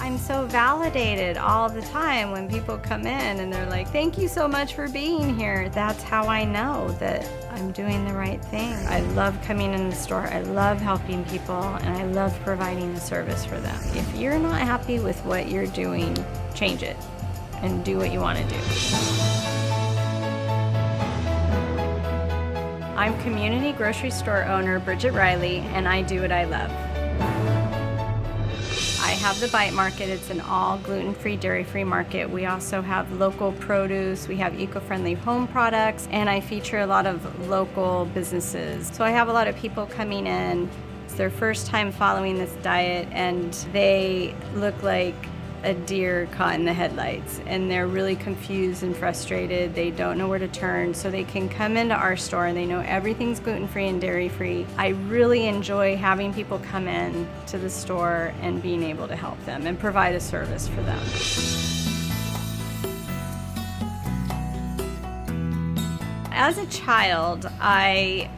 I'm so validated all the time when people come in and they're like, thank you so much for being here. That's how I know that I'm doing the right thing. I love coming in the store. I love helping people, and I love providing a service for them. If you're not happy with what you're doing, change it and do what you want to do. I'm community grocery store owner Bridget Reilly, and I do what I love. I have the Bite Market. It's an all gluten-free, dairy-free market. We also have local produce, we have eco-friendly home products, and I feature a lot of local businesses. So I have a lot of people coming in. It's their first time following this diet, and they look like a deer caught in the headlights, and they're really confused and frustrated. They don't know where to turn, so they can come into our store and they know everything's gluten-free and dairy-free. I really enjoy having people come in to the store and being able to help them and provide a service for them. As a child, I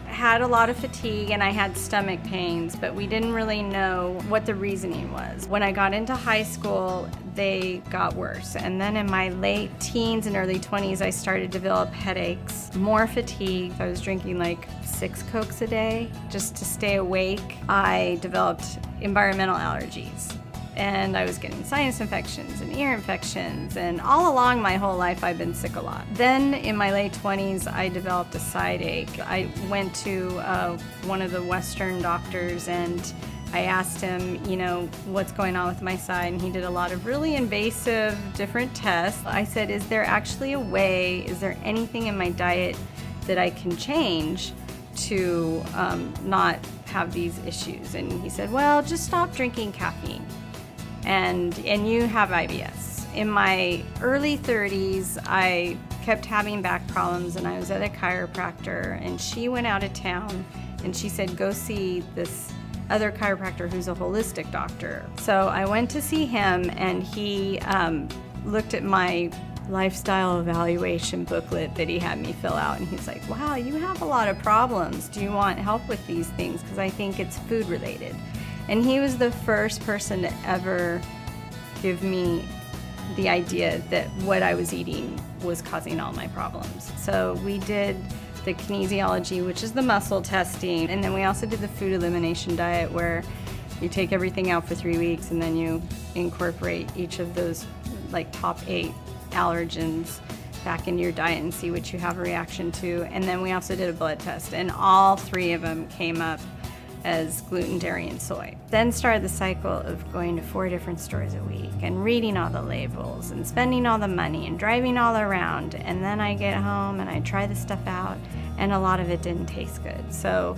had a lot of fatigue and I had stomach pains, but we didn't really know what the reasoning was. When I got into high school, they got worse. And then in my late teens and early 20s, I started to develop headaches, more fatigue. I was drinking like 6 Cokes a day just to stay awake. I developed environmental allergies, and I was getting sinus infections and ear infections, and all along my whole life I've been sick a lot. Then in my late 20s I developed a side ache. I went to one of the Western doctors and I asked him, what's going on with my side, and he did a lot of really invasive different tests. I said, is there actually a way, is there anything in my diet that I can change to not have these issues? And he said, well, just stop drinking caffeine. And you have IBS. In my early 30s, I kept having back problems, and I was at a chiropractor, and she went out of town, and she said, go see this other chiropractor who's a holistic doctor. So I went to see him, and he looked at my lifestyle evaluation booklet that he had me fill out, and he's like, wow, you have a lot of problems. Do you want help with these things? Because I think it's food related. And he was the first person to ever give me the idea that what I was eating was causing all my problems. So we did the kinesiology, which is the muscle testing, and then we also did the food elimination diet, where you take everything out for 3 weeks and then you incorporate each of those like top 8 allergens back into your diet and see what you have a reaction to. And then we also did a blood test, and all 3 of them came up as gluten, dairy, and soy. Then started the cycle of going to 4 different stores a week and reading all the labels and spending all the money and driving all around. And then I get home and I try the stuff out, and a lot of it didn't taste good. So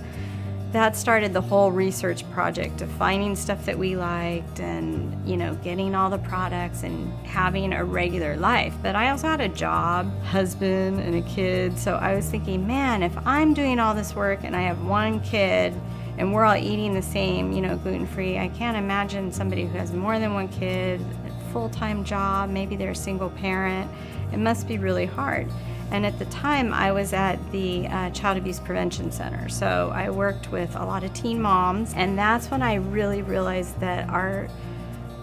that started the whole research project of finding stuff that we liked and, getting all the products and having a regular life. But I also had a job, husband, and a kid. So I was thinking, man, if I'm doing all this work and I have 1 kid, and we're all eating the same, gluten-free, I can't imagine somebody who has more than 1 kid, a full-time job, maybe they're a single parent. It must be really hard. And at the time, I was at the Child Abuse Prevention Center. So I worked with a lot of teen moms, and that's when I really realized that our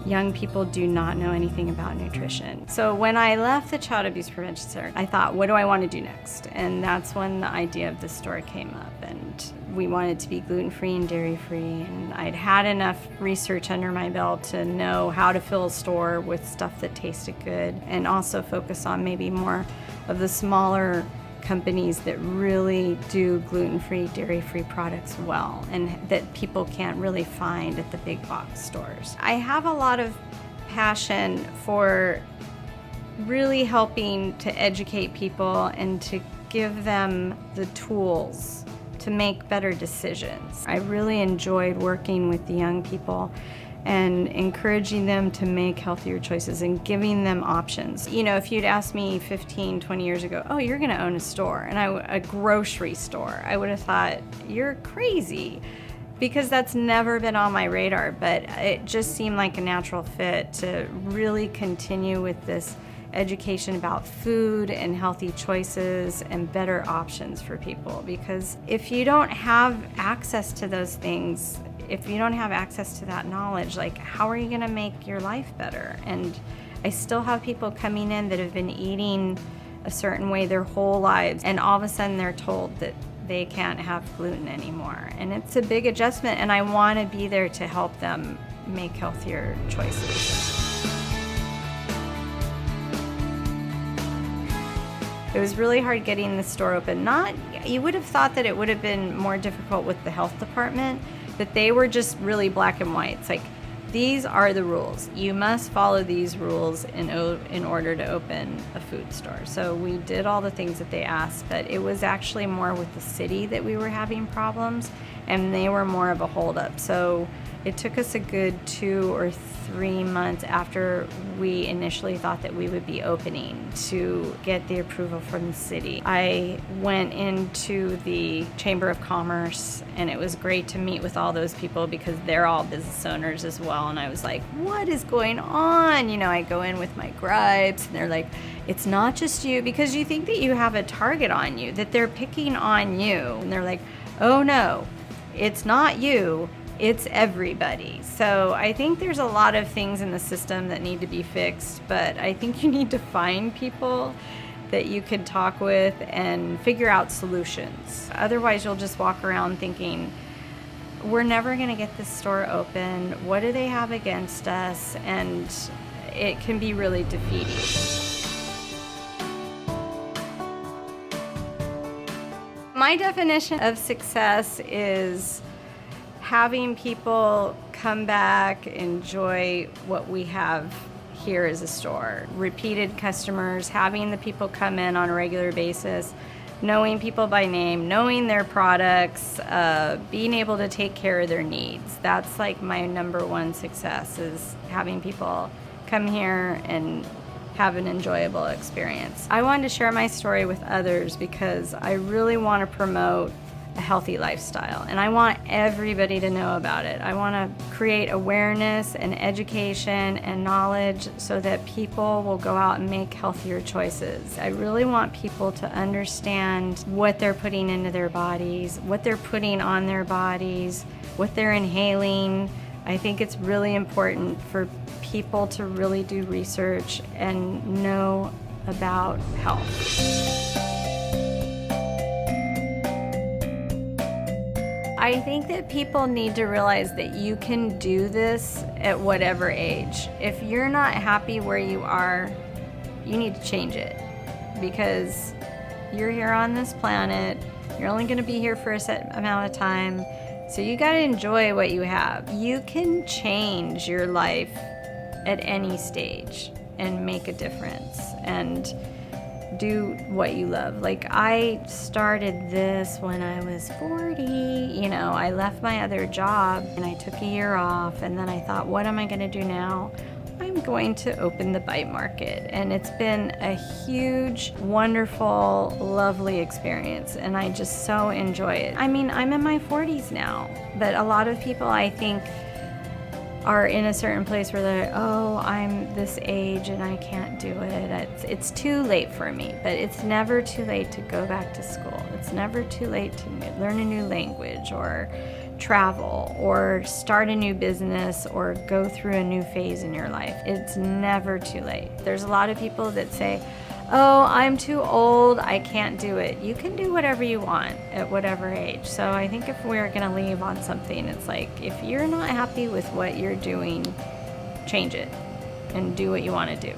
young people do not know anything about nutrition. So when I left the Child Abuse Prevention Center, I thought, what do I want to do next? And that's when the idea of the store came up. And we wanted to be gluten-free and dairy-free, and I'd had enough research under my belt to know how to fill a store with stuff that tasted good, and also focus on maybe more of the smaller companies that really do gluten-free, dairy-free products well, and that people can't really find at the big box stores. I have a lot of passion for really helping to educate people and to give them the tools to make better decisions. I really enjoyed working with the young people and encouraging them to make healthier choices and giving them options. If you'd asked me 15, 20 years ago, oh, you're gonna own a store, and a grocery store, I would have thought, you're crazy, because that's never been on my radar, but it just seemed like a natural fit to really continue with this education about food and healthy choices and better options for people. Because if you don't have access to those things, if you don't have access to that knowledge, like, how are you going to make your life better? And I still have people coming in that have been eating a certain way their whole lives, and all of a sudden they're told that they can't have gluten anymore. And it's a big adjustment, and I want to be there to help them make healthier choices. It was really hard getting the store open. You would have thought that it would have been more difficult with the health department, but they were just really black and white. It's like, these are the rules. You must follow these rules in order to open a food store. So we did all the things that they asked, but it was actually more with the city that we were having problems, and they were more of a holdup. So it took us a good 2 or 3 months after we initially thought that we would be opening to get the approval from the city. I went into the Chamber of Commerce, and it was great to meet with all those people because they're all business owners as well. And I was like, what is going on? I go in with my gripes, and they're like, it's not just you, because you think that you have a target on you, that they're picking on you. And they're like, oh no, it's not you. It's everybody. So I think there's a lot of things in the system that need to be fixed, but I think you need to find people that you can talk with and figure out solutions. Otherwise, you'll just walk around thinking, we're never going to get this store open. What do they have against us? And it can be really defeating. My definition of success is having people come back, enjoy what we have here as a store. Repeated customers, having the people come in on a regular basis, knowing people by name, knowing their products, being able to take care of their needs. That's like my number one success, is having people come here and have an enjoyable experience. I wanted to share my story with others because I really want to promote a healthy lifestyle, and I want everybody to know about it. I want to create awareness and education and knowledge so that people will go out and make healthier choices. I really want people to understand what they're putting into their bodies, what they're putting on their bodies, what they're inhaling. I think it's really important for people to really do research and know about health. I think that people need to realize that you can do this at whatever age. If you're not happy where you are, you need to change it, because you're here on this planet. You're only going to be here for a set amount of time, so you got to enjoy what you have. You can change your life at any stage and make a difference and do what you love. Like, I started this when I was 40. I left my other job and I took a year off, and then I thought, what am I going to do now? I'm going to open the bite market, and it's been a huge, wonderful, lovely experience, and I just so enjoy it. I mean, I'm in my 40s now, but a lot of people, I think, are in a certain place where they're, oh, I'm this age and I can't do it. It's too late for me, but it's never too late to go back to school. It's never too late to learn a new language or travel or start a new business or go through a new phase in your life. It's never too late. There's a lot of people that say, oh, I'm too old, I can't do it. You can do whatever you want at whatever age. So I think if we're gonna leave on something, it's like, if you're not happy with what you're doing, change it and do what you wanna do.